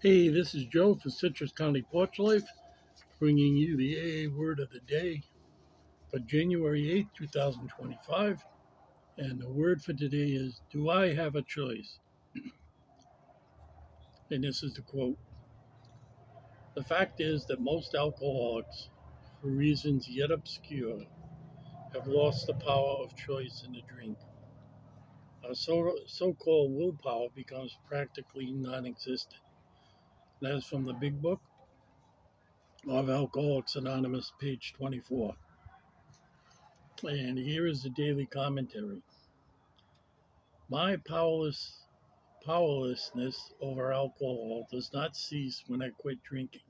Hey, this is Joe for Citrus County Porch Life, bringing you the AA word of the day for January 8th, 2025. And the word for today is, do I have a choice? And this is the quote. The fact is that most alcoholics, for reasons yet obscure, have lost the power of choice in the drink. Our so-called willpower becomes practically non-existent. That is from the Big Book of Alcoholics Anonymous, page 24. And here is the daily commentary. My powerlessness over alcohol does not cease when I quit drinking.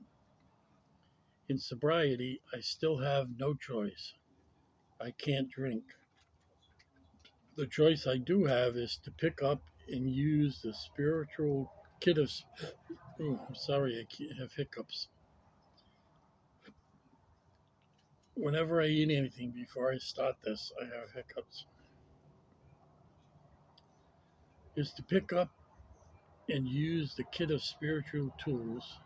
In sobriety, I still have no choice. I can't drink. The choice I do have is to pick up and use the spiritual kit of. Oh, I'm sorry, I have hiccups. Whenever I eat anything before I start this, I have hiccups. Is to pick up and use the kit of spiritual tools.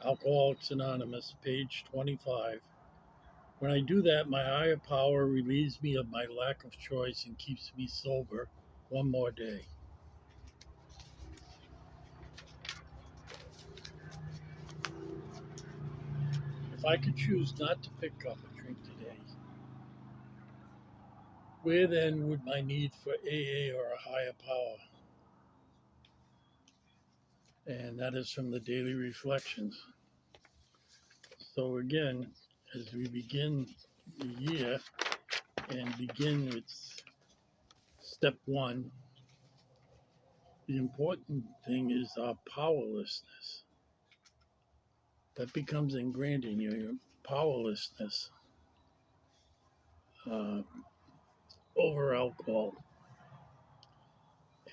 Alcoholics Anonymous, page 25. When I do that, my higher power relieves me of my lack of choice and keeps me sober one more day. If I could choose not to pick up a drink today, where then would my need for AA or a higher power? And that is from the Daily Reflections. So again, as we begin the year and begin with step one, the important thing is our powerlessness. That becomes ingrained in you, your powerlessness uh, over alcohol.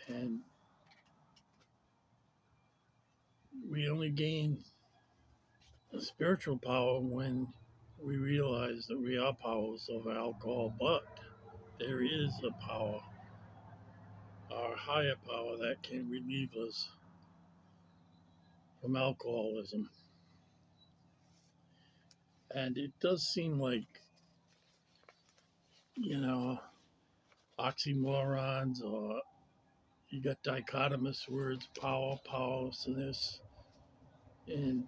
And we only gain a spiritual power when we realize that we are powerless over alcohol, but there is a power, our higher power, that can relieve us from alcoholism. And it does seem like, you know, oxymorons, or you got dichotomous words, power, powerlessness. And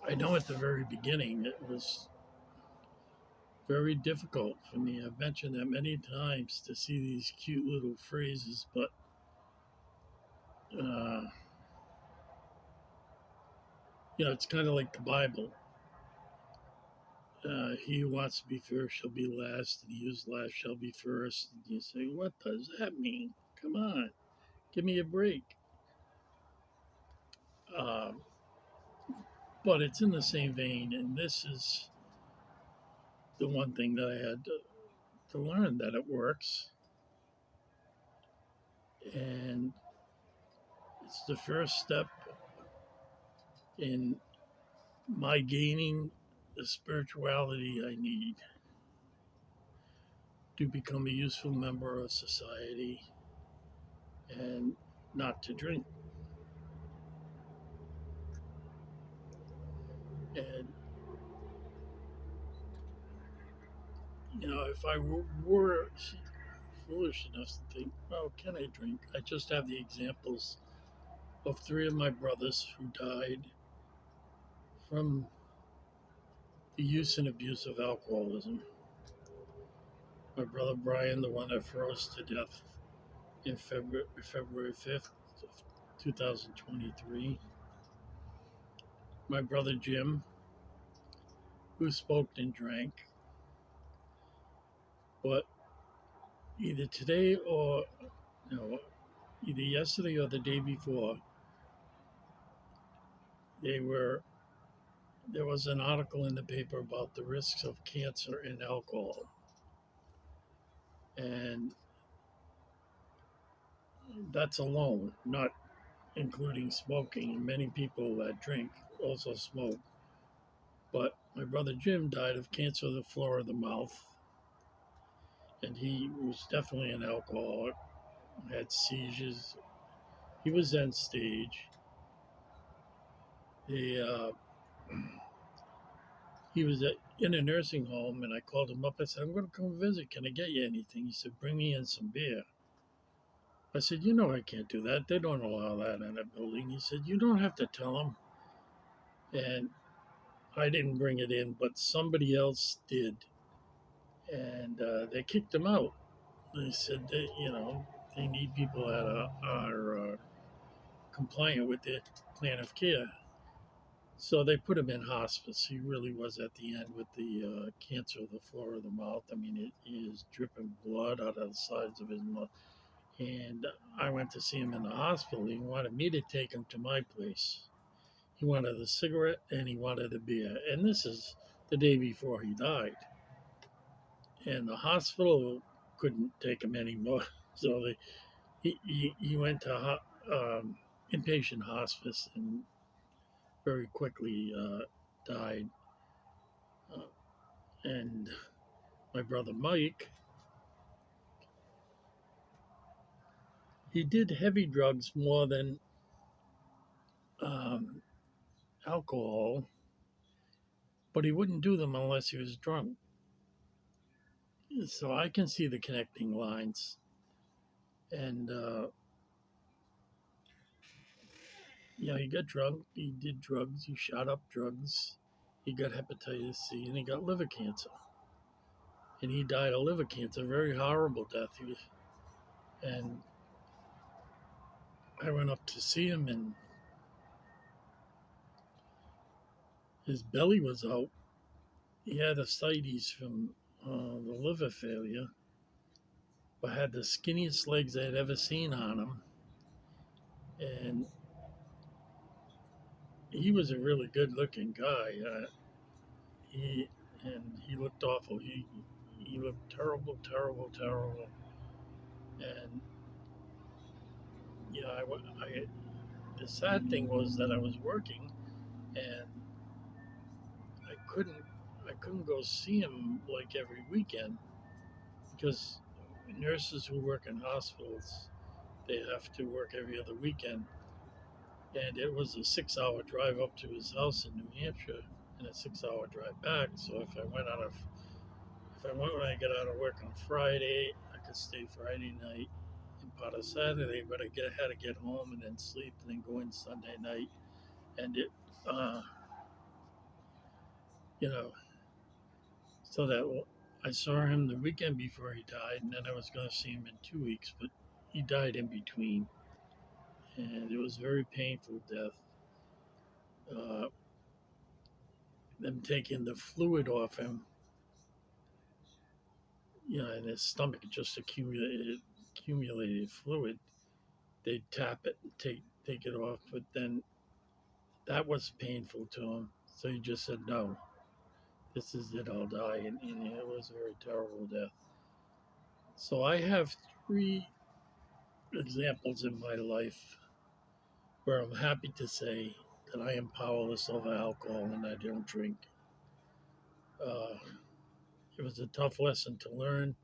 I know at the very beginning it was very difficult for me. I've mentioned that many times, to see these cute little phrases, but uh, it's kind of like the Bible. He who wants to be first shall be last, and he who's last shall be first. And you say, what does that mean? Come on, give me a break. Um, but it's in the same vein, and this is the one thing that I had to learn, that it works. And it's the first step in my gaining the spirituality I need to become a useful member of society and not to drink. And, if I were foolish enough to think, well, can I drink? I just have the examples of three of my brothers who died from the use and abuse of alcoholism. My brother Brian, the one that froze to death in February 5th, 2023. My brother Jim, who smoked and drank, but either today or either yesterday or the day before, there was an article in the paper about the risks of cancer in alcohol. And that's alone, not including smoking. Many people that drink also smoke. But my brother Jim died of cancer of the floor of the mouth. And he was definitely an alcoholic, had seizures. He was end stage. They, he was in a nursing home, and I called him up. I said, I'm going to come visit. Can I get you anything? He said, bring me in some beer. I said, you know, I can't do that. They don't allow that in a building. He said, you don't have to tell them. And I didn't bring it in, but somebody else did. And they kicked him out. They said that, they need people that are compliant with their plan of care. So they put him in hospice. He really was at the end with the cancer of the floor of the mouth. I mean, it is dripping blood out of the sides of his mouth. And I went to see him in the hospital. He wanted me to take him to my place. He wanted a cigarette and he wanted a beer. And this is the day before he died. And the hospital couldn't take him anymore. So he went to inpatient hospice and very quickly died. Uh, and my brother Mike, he did heavy drugs more than um, alcohol, but he wouldn't do them unless he was drunk. So I can see the connecting lines. And, he got drunk, he did drugs, he shot up drugs, he got hepatitis C, and he got liver cancer. And he died of liver cancer, very horrible death. And I went up to see him, and his belly was out. He had ascites from the liver failure, but had the skinniest legs I had ever seen on him. And he was a really good-looking guy. He and he looked awful. He looked terrible, terrible, terrible. And I the sad thing was that I was working, and I couldn't I couldn't go see him like every weekend because nurses who work in hospitals, they have to work every other weekend. And it was a 6 hour drive up to his house in New Hampshire and a 6 hour drive back. So if I went when I get out of work on Friday, I could stay Friday night and part of Saturday, but had to get home and then sleep and then go in Sunday night. And uh, you know, so that I saw him the weekend before he died, and then I was going to see him in 2 weeks, but he died in between, and it was a very painful death. Uh, them taking the fluid off him, and his stomach just accumulated fluid. They'd tap it and take it off, but then that was painful to him. So he just said, "No, this is it. I'll die," and it was a very terrible death. So I have three examples in my life where I'm happy to say that I am powerless over alcohol and I don't drink. Uh, it was a tough lesson to learn.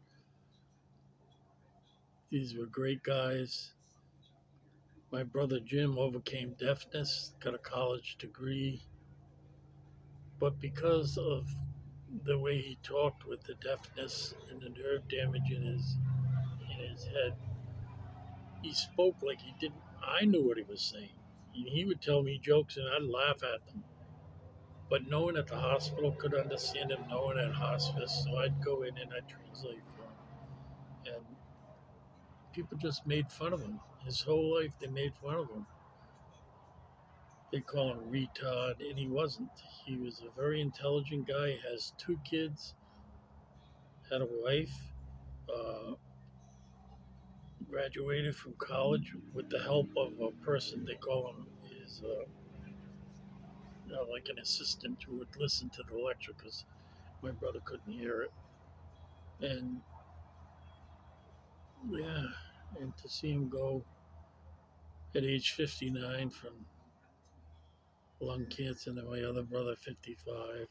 These were great guys. My brother Jim overcame deafness, got a college degree, but because of the way he talked with the deafness and the nerve damage in his head, he spoke like he didn't. I knew what he was saying. He would tell me jokes and I'd laugh at them. But no one at the hospital could understand him, no one at hospice, so I'd go in and I'd translate for him. And people just made fun of him. His whole life, they made fun of him. They call him retard, and he wasn't. He was a very intelligent guy, has 2 kids, had a wife, uh, graduated from college with the help of a person they call him is like an assistant who would listen to the lecture because my brother couldn't hear it. And yeah, and to see him go at age 59 from lung cancer, and then my other brother 55,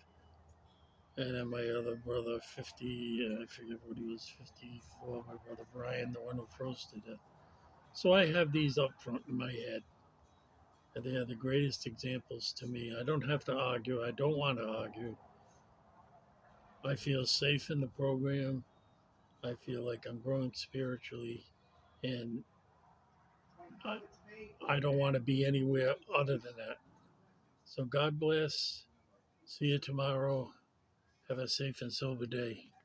and then my other brother 50, I forget what he was, 54, my brother Brian, the one who froze to death. So I have these up front in my head. And they are the greatest examples to me. I don't have to argue. I don't want to argue. I feel safe in the program. I feel like I'm growing spiritually. And I, I don't want to be anywhere other than that. So God bless. See you tomorrow. Have a safe and sober day.